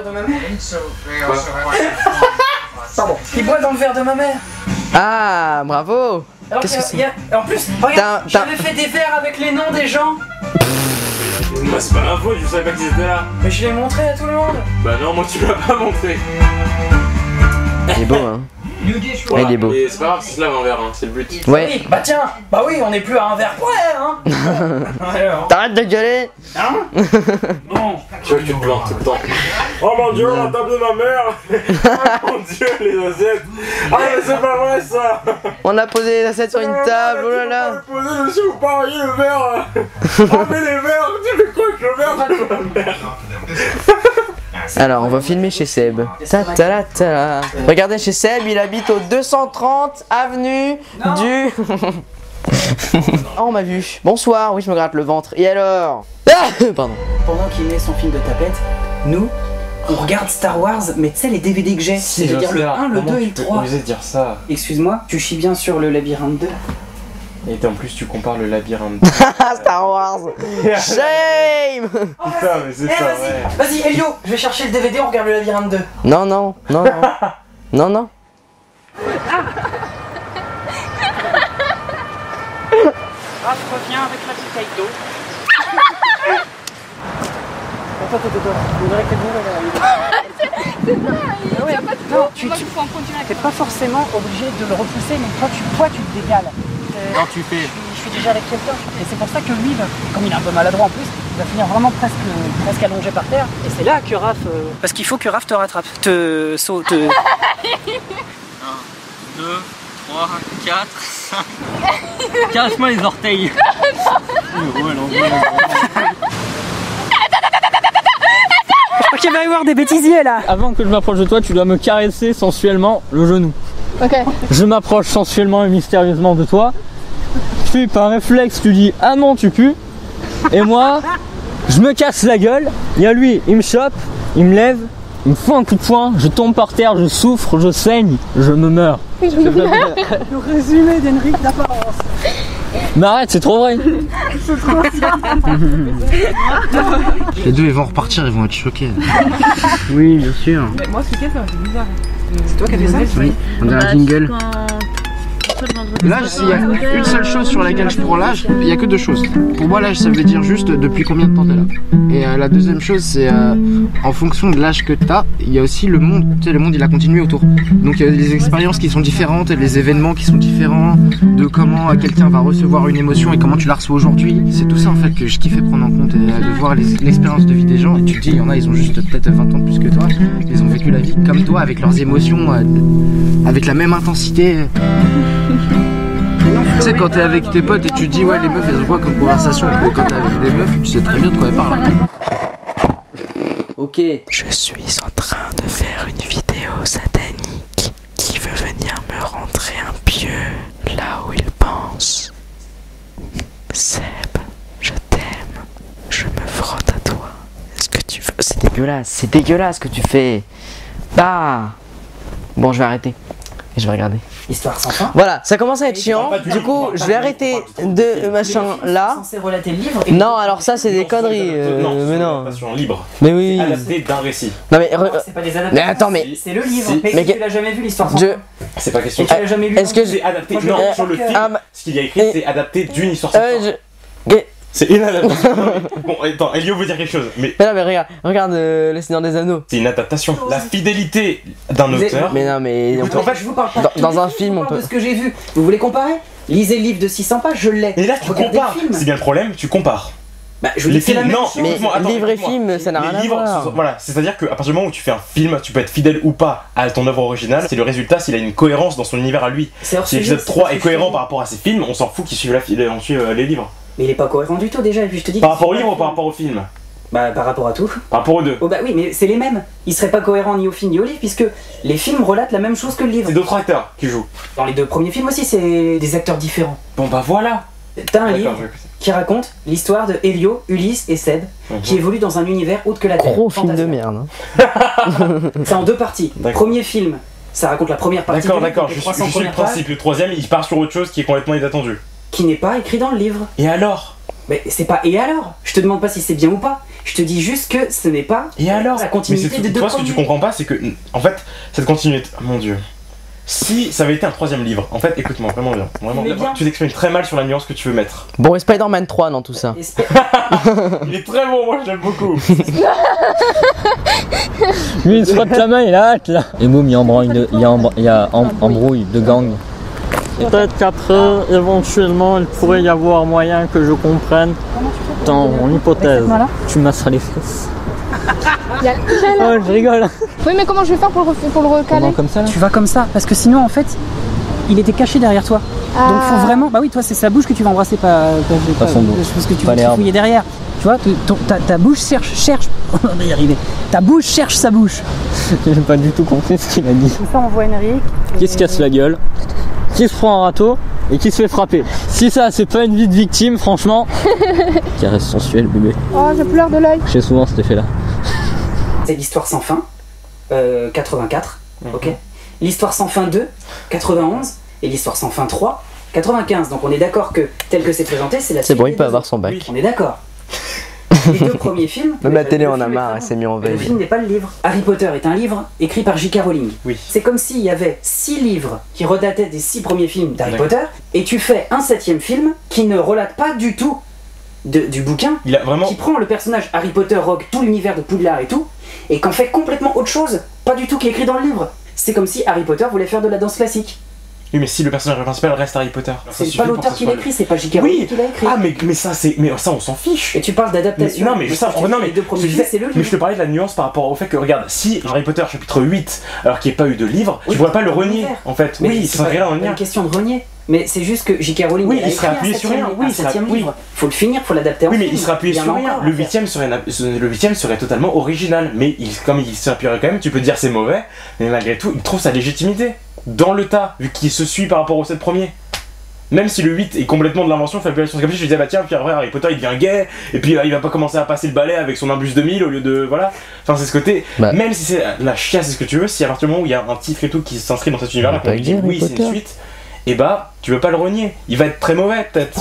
verre de ma mère. Pardon. Qui boit dans le verre de ma mère. Ah, bravo. Qu'est-ce que c'est? En plus, regarde, j'avais fait des verres avec les noms des gens. Bah c'est pas ma faute, je savais pas qu'ils étaient là. Mais je l'ai montré à tout le monde. Bah non, moi tu m'as pas montré. Il est beau, hein. Ouais, il est beau. Mais c'est pas grave, c'est se lave un verre, hein, c'est le but. Ouais. Oui, bah tiens, bah oui, on n'est plus à un verre près, hein. Alors. T'arrêtes de gueuler. Hein. Bon. Tu vois que tu te plantes tout le temps. Oh mon dieu, la table de ma mère. Oh mon dieu, les assiettes. Ah mais c'est pas vrai ça. On a posé les assiettes sur une table, oh là là. Vous posez dessus, vous pariez le verre. Oh mais les verres, tu fais quoi avec le verre de ma mère? Alors, on va filmer chez Seb. Ta ta la ta. Regardez chez Seb, il habite au 230 avenue du... Oh, on m'a vu. Bonsoir, oui, je me gratte le ventre. Et alors? Ah, pardon. Pendant qu'il met son film de tapette, nous, on regarde Star Wars, mais tu sais les DVD que j'ai, c'est-à-dire le 1, le 2 et le 3. Comment tu peux dire ça? Excuse-moi, tu chies bien sur le labyrinthe 2. Et en plus tu compares le labyrinthe. Star Wars. Shame. Putain mais c'est ça, ouais. Vas-y, Elio, je vais chercher le DVD, on regarde le labyrinthe 2. Non, non, non, non. Non, non. Ah, je reviens avec la bouteille d'eau. Attends, on dirait que t'es bourré là. Non, tu t'es pas forcément obligé de le repousser, mais toi tu te décales. Non tu fais. Je suis déjà avec quelqu'un, et c'est pour ça que lui, comme il est un peu maladroit en plus, il va finir vraiment presque allongé par terre. Et c'est là que Raph... Parce qu'il faut que Raph te rattrape, te saute... 1, 2, 3, 4, 5... Caresse-moi les orteils. Je crois qu'il va y avoir des bêtisiers là. Avant que je m'approche de toi, tu dois me caresser sensuellement le genou. Ok. Je m'approche sensuellement et mystérieusement de toi. Puis par réflexe, tu dis ah non, tu pues. Et moi, je me casse la gueule. Il y a lui, il me chope, il me lève, il me fout un coup de poing, je tombe par terre, je souffre, je saigne, je me meurs. Le résumé d'Henrik d'apparence. Mais arrête, c'est trop vrai. Les deux ils vont repartir, ils vont être choqués. Oui, bien sûr. Moi, ce week-end, c'est bizarre. C'est toi qui as fait ça? Oui, on dirait un jingle. L'âge, s'il y a une seule chose sur laquelle je prends l'âge, il n'y a que deux choses. Pour moi, l'âge, ça veut dire juste depuis combien de temps t'es là. Et la deuxième chose, c'est en fonction de l'âge que t'as, il y a aussi le monde. Tu sais, le monde, il a continué autour. Donc, il y a des expériences qui sont différentes, les événements qui sont différents, de comment quelqu'un va recevoir une émotion et comment tu la reçois aujourd'hui. C'est tout ça, en fait, que je kiffais prendre en compte, de voir l'expérience de vie des gens. Et tu te dis, il y en a, ils ont juste peut-être 20 ans de plus que toi. Ils ont vécu la vie comme toi, avec leurs émotions, avec la même intensité. Tu sais, quand t'es avec tes potes et tu te dis ouais les meufs elles ont quoi comme conversation, et quand t'es avec des meufs tu sais très bien de quoi elles parlent. Ok. Je suis en train de faire une vidéo satanique qui veut venir me rentrer un pieu là où il pense. Seb, je t'aime. Je me frotte à toi. Est-ce que tu veux... C'est dégueulasse ce que tu fais. Ah. Bon, je vais arrêter. Et je vais regarder. Histoire sans fin. Voilà, ça commence à être chiant. Du coup, je vais arrêter de machin là. Censé relater le livre. Non, alors ça c'est des conneries. Mais non. Adaptation libre. Mais oui. Adapté d'un récit. Non mais. C'est pas des adaptations. Mais attends, mais. C'est le livre. Si. Mais tu l'as jamais vu l'histoire sans fin. C'est pas question. Et tu l'as jamais lu. Est-ce que C'est adapté. Moi, je Non, l'ai sur le par film, cœur. ce qu'il y a écrit, c'est adapté d'une histoire sans fin. C'est une adaptation. Bon, attends, Elio veut dire quelque chose, mais Mais non, mais regarde Le Seigneur des Anneaux. c'est une adaptation. La fidélité d'un auteur. Mais non, mais. En fait, je vous parle pas. Dans un film, on peut. De ce que j'ai vu. Vous voulez comparer? Lisez le livre de 600 pages, je l'ai. Et là, tu Regardez compares. le film. C'est bien le problème, tu compares. Bah, je vous dis c'est la même non, chose. Mais écoute-moi, attends, livre et écoute-moi. film, ça n'a Les rien à livres, voir. voilà, c'est-à-dire qu'à partir du moment où tu fais un film, tu peux être fidèle ou pas à ton œuvre originale. C'est le résultat s'il a une cohérence dans son univers à lui. C'est hors Si sujet, l'épisode c'est 3 pas est ce que cohérent je par rapport à ses films, on s'en fout qu'il suive les livres. Mais il est pas cohérent du tout déjà, et puis je te dis. Par rapport au livre ou par rapport au film? Bah, par rapport à tout. Par rapport aux deux. Oh bah oui, mais c'est les mêmes. Ils seraient pas cohérents ni au film ni au livre, puisque les films relatent la même chose que le livre. C'est d'autres acteurs qui jouent. Dans les deux premiers films aussi, c'est des acteurs différents. Bon bah voilà. T'as un D'accord, livre je vais écouter. qui raconte l'histoire de Elio, Ulysse et Seb, qui évoluent dans un univers autre que la Terre. Gros film de Fantasme. merde. C'est en deux parties. D'accord. Premier film, ça raconte la première partie. D'accord, du livre, d'accord, donc les je suis 300 le premières pages, principe. Le troisième, il part sur autre chose qui est complètement inattendu. qui n'est pas écrit dans le livre. Et alors? Mais c'est pas et alors? Je te demande pas si c'est bien ou pas. Je te dis juste que ce n'est pas Et alors? la continuité des deux toi, ce que tu premiers. comprends pas, c'est que, en fait, cette continuité. Mon dieu. Si ça avait été un 3ème livre, en fait, écoute-moi, vraiment bien. Vraiment Mais bien. Tu t'exprimes très mal sur la nuance que tu veux mettre. Bon, et Spider-Man 3 dans tout ça. Il est très bon, moi je l'aime beaucoup. Lui il se frotte la main, il a hâte là. Et boum, il y a embrouille de gang. Peut-être qu'après, éventuellement, il pourrait y avoir moyen que je comprenne. Dans mon hypothèse, tu masseras les fesses. Oh, je rigole. Oui, mais comment je vais faire pour le recaler? Comment, comme ça là? Tu vas comme ça, parce que sinon en fait, il était caché derrière toi. Donc faut vraiment, bah oui, toi c'est sa bouche que tu vas embrasser, pas son dos. parce que tu Pas vas l'herbe. fouiller derrière. Tu vois, ta bouche cherche, on va y arriver. Ta bouche cherche sa bouche. J'ai pas du tout compris ce qu'il a dit. Comme ça on voit Henrik. Qui se casse la gueule, qui se prend un râteau et qui se fait frapper. Si ça, c'est pas une vie de victime, franchement. Caresse sensuelle, bébé. Oh, je pleure de l'œil. J'ai souvent cet effet-là. C'est l'histoire sans fin, 84, ok. L'histoire sans fin 2, 91, et l'histoire sans fin 3, 95. Donc on est d'accord que tel que c'est présenté, c'est la C'est suite bon, des il peut deux avoir autres. son bac. On est d'accord. Les deux premiers films. Même la télé le en a film marre, est elle s'est mis en Le veille. film n'est pas le livre. Harry Potter est un livre écrit par J.K. Rowling. Oui. C'est comme s'il y avait 6 livres qui redataient des 6 premiers films d'Harry D'accord. Potter, et tu fais un 7ème film qui ne relate pas du tout du bouquin, Il a vraiment. qui prend le personnage Harry Potter, Rogue, tout l'univers de Poudlard et tout, et qu'en fait complètement autre chose, pas du tout qui est écrit dans le livre. C'est comme si Harry Potter voulait faire de la danse classique. Oui, mais si le personnage principal reste Harry Potter. ça C'est suffit pas pour l'auteur que ce qui soit l'a écrit, c'est pas J.K. Oui. Rowling qui l'a écrit. Ah, mais ça, c'est. Mais ça, on s'en fiche. Et tu parles d'adaptation. Non mais Mais ça, ce que non tu dis, mais les deux premiers je films, disais- c'est le mais je te livre. parlais de la nuance par rapport au fait que regarde, si Harry Potter chapitre 8 alors qu'il n'y ait pas eu de livre, Oui, tu pourrais pas le renier l'univers. en fait. Mais Oui, c'est ça pas n'a rien à une renier. question de renier. Mais c'est juste que J.K. Rowling Oui, a il serait écrit appuyé un sur 7ème rien. livre, Oui, un il serait 7ème appuyé. livre. Faut le finir, faut l'adapter en Oui, mais film. il serait appuyé Il y en sur a rien. encore à Le faire. 8ème serait totalement original, mais comme il s'appuierait quand même, tu peux dire c'est mauvais, mais malgré tout, il trouve sa légitimité dans le tas, vu qu'il se suit par rapport aux 7 premiers. Même si le 8 est complètement de l'invention, fabulation, comme si je disais bah tiens, puis après Harry Potter il devient gay, et puis il va pas commencer à passer le balai avec son imbus 2000 au lieu de. Voilà. Enfin, c'est ce côté. Bah. Même si c'est la chiasse, c'est ce que tu veux, si à partir du moment où il y a un titre et tout qui s'inscrit dans cet univers-là, Bah, qu'on dit Harry oui, c'est Potter. une suite, et bah tu veux pas le renier. Il va être très mauvais peut-être.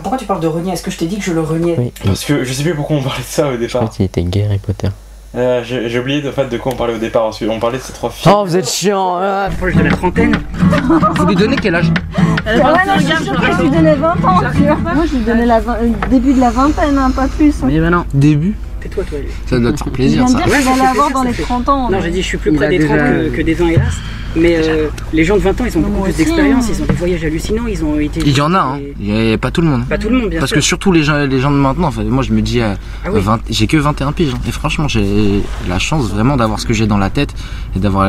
Pourquoi tu parles de renier? Est-ce que je t'ai dit que je le reniais? Oui. Parce que je sais plus pourquoi on parlait de ça au Je départ. crois qu'il était gay, Harry Potter. J'ai oublié de quoi on parlait au départ, parce qu'on parlait de ces 3 films. Oh, vous êtes chiant. Proche de la trentaine. Faut lui donner quel âge? Ouais, non, je suis sûre que je lui donnais 20 ans, tu vois. Moi, je lui donnais le début de la vingtaine, hein, pas plus. Mais ben non, Début? tais-toi toi. Lui. Ça doit te faire Je plaisir viens de ça. dire Ouais, qu'il ça allait fait avoir plaisir, dans ça les fait. 30 ans. Non, j'ai dit je suis plus Il près a des 30 déjà- que des 20 hélas. Mais les gens de 20 ans, ils ont Non, beaucoup moi plus aussi, d'expérience, hein. ils ont des voyages hallucinants, ils ont été. Il y en a, hein. Il y a pas tout le monde. Pas tout le monde, bien Parce sûr. que surtout les gens de maintenant, enfin, moi je me dis, Ah oui. j'ai que 21 piges. Hein. Et franchement, j'ai la chance vraiment d'avoir ce que j'ai dans la tête et d'avoir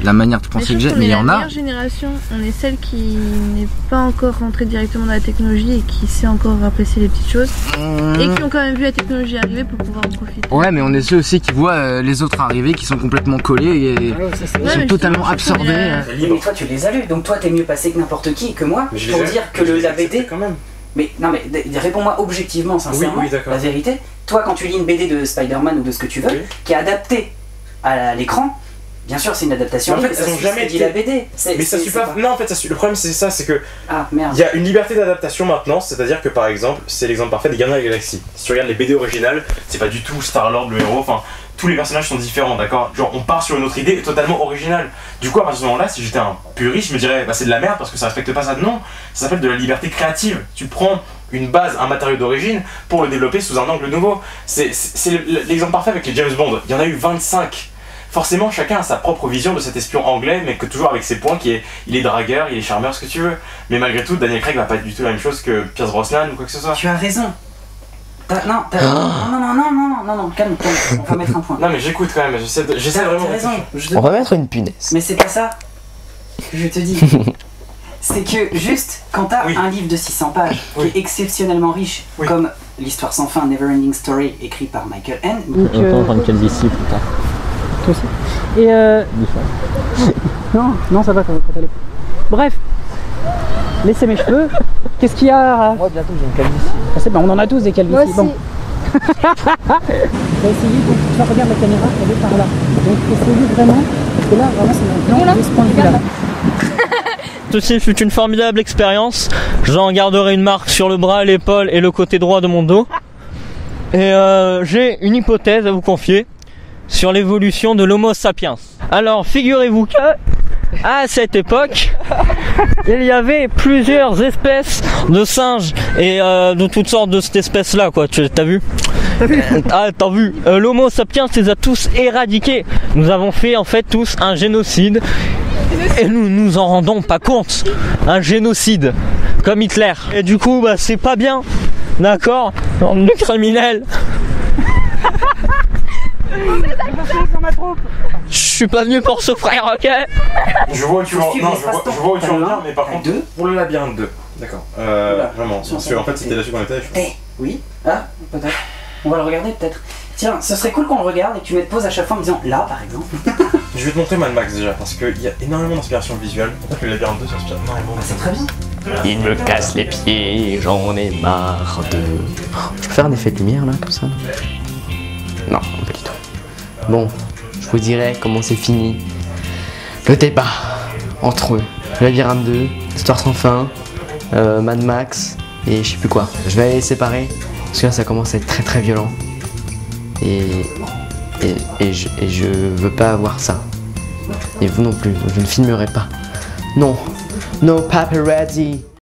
la manière de Mais penser je que trouve j'ai. qu'on Mais est il y la en a. meilleure génération, on est celle qui n'est pas encore rentrée directement dans la technologie et qui sait encore apprécier les petites choses et qui ont quand même vu la technologie arriver pour pouvoir en profiter. Ouais, mais on est ceux aussi qui voient les autres arriver, qui sont complètement collés et Ah ouais, ça, c'est Ouais, vrai. sont mais totalement justement, je trouve absorbés. qu'on est Mais toi, tu les as lus, donc toi, t'es mieux passé que n'importe qui, que moi, Mais je les pour ai- dire que je les ai la acceptés BD. quand même. Mais non, mais réponds-moi objectivement, sincèrement, Oui, oui, d'accord. la vérité. Toi, quand tu lis une BD de Spider-Man ou de ce que tu veux, Oui. qui est adaptée à l'écran, bien sûr, c'est une adaptation. Mais en fait, livre, elles ça ont suit ce jamais que dit été- la BD. Mais ça suit pas. Non, en fait, le problème c'est ça, c'est que Ah merde. il y a une liberté d'adaptation maintenant, c'est-à-dire que par exemple, c'est l'exemple parfait des Gardiens de la Galaxie. Si tu regardes les BD originales, c'est pas du tout Star-Lord le héros, enfin, tous les personnages sont différents, d'accord? Genre, on part sur une autre idée totalement originale. Du coup, à partir de ce moment-là, si j'étais un puriste, je me dirais, bah c'est de la merde parce que ça respecte pas ça. Non, ça s'appelle de la liberté créative. Tu prends une base, un matériau d'origine pour le développer sous un angle nouveau. C'est l'exemple parfait avec les James Bond. Il y en a eu 25. Forcément, chacun a sa propre vision de cet espion anglais, mais que toujours avec ses points, il est dragueur, il est charmeur, ce que tu veux. Mais malgré tout, Daniel Craig va pas être du tout la même chose que Pierce Brosnan ou quoi que ce soit. Tu as raison. Non, calme, on va mettre un point. Non mais j'écoute quand même, j'essaie T'as vraiment. raison. On va mettre une punaise. Mais c'est pas ça que je te dis. C'est que juste quand t'as Oui. un livre de 600 pages Oui. qui est exceptionnellement riche, Oui. comme l'histoire sans fin Neverending Story écrit par Michael N. Et on peut en prendre quel d'ici plus tard. Toi aussi. Et non, ça va quand t'allais. Bref, laissez mes cheveux. Qu'est-ce qu'il y a? Moi, bientôt, j'ai une calvitie. Ah, c'est bon, on en a tous des calvities. Moi aussi. Bon. On va essayer, donc tu vas regarder la caméra, elle est par là. Donc essayez vraiment, parce que là, vraiment, c'est mon plan de ce point de vue-là. Ceci fut une formidable expérience. J'en garderai une marque sur le bras, l'épaule et le côté droit de mon dos. Et j'ai une hypothèse à vous confier sur l'évolution de l'Homo sapiens. Alors, figurez-vous que à cette époque, il y avait plusieurs espèces de singes et de toutes sortes de cette espèce-là, quoi. T'as vu? Ah, t'as vu? L'Homo sapiens les a tous éradiqués. Nous avons fait en fait tous un génocide et nous nous en rendons pas compte. Un génocide, comme Hitler. Et du coup, bah, c'est pas bien, d'accord? Le criminel. Je suis pas venu pour souffrir, ok? Je vois où tu veux en venir, mais par contre, pour le labyrinthe 2. D'accord. Vraiment, parce qu'en fait c'était là-dessus qu'on était. Oui. Ah, peut-être. On va le regarder peut-être. Tiens, ce serait cool qu'on le regarde et que tu mettes pause à chaque fois en me disant là par exemple. Je vais te montrer Mad Max déjà, parce qu'il y a énormément d'inspiration visuelle. En fait, le labyrinthe 2 s'inspire énormément. C'est très bien. Il me casse les pieds, j'en ai marre de... Je peux faire un effet de lumière là, comme ça? Non, pas du tout. Bon, je vous dirai comment c'est fini le débat entre Labyrinthe 2, Histoire sans fin, Mad Max et je sais plus quoi. Je vais les séparer parce que là ça commence à être très très violent et je veux pas avoir ça. Et vous non plus, je ne filmerai pas. Non, no paparazzi.